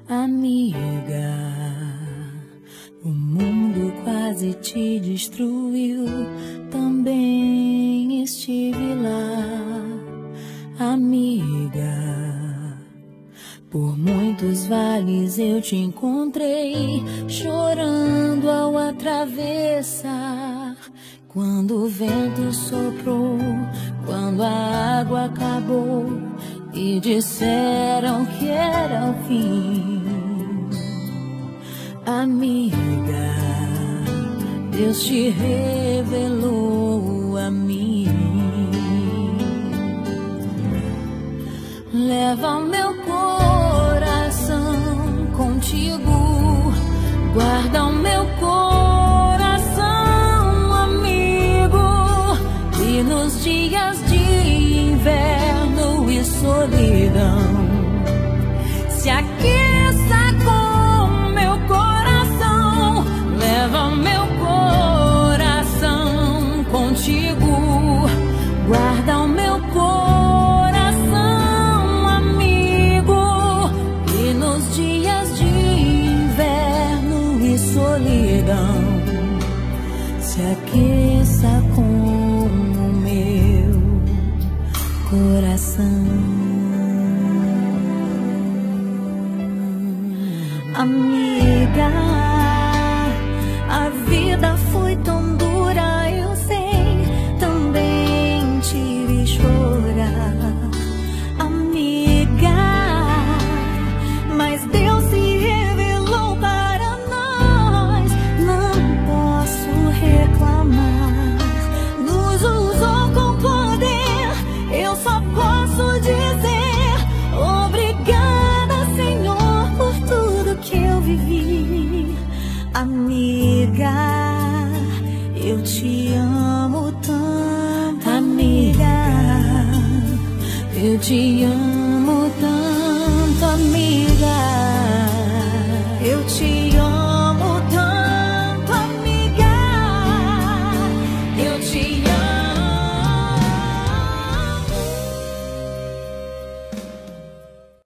Amiga, o mundo quase te destruiu, também estive lá. Amiga, por muitos vales eu te encontrei, chorando ao atravessar. Quando o vento soprou, quando a água acabou e disseram que era o fim. Amiga, Deus te revelou a mim. Leva o meu coração contigo, guarda o meu coração, amigo. E nos dias de inverno e solidão, se aqueça com meu coração. Leva o meu coração contigo, guarda o meu coração, amigo. E nos dias de inverno e solidão, se aqueça com o meu coração. Amiga, a vida foi tão dura, eu sei, também te vi chorar. Amiga, mas Deus se revelou para nós, não posso reclamar. Nos usou com poder, eu só posso dizer obrigada, Senhor, por tudo que eu vivi. Amiga, eu te amo tanto. Amiga, eu te amo.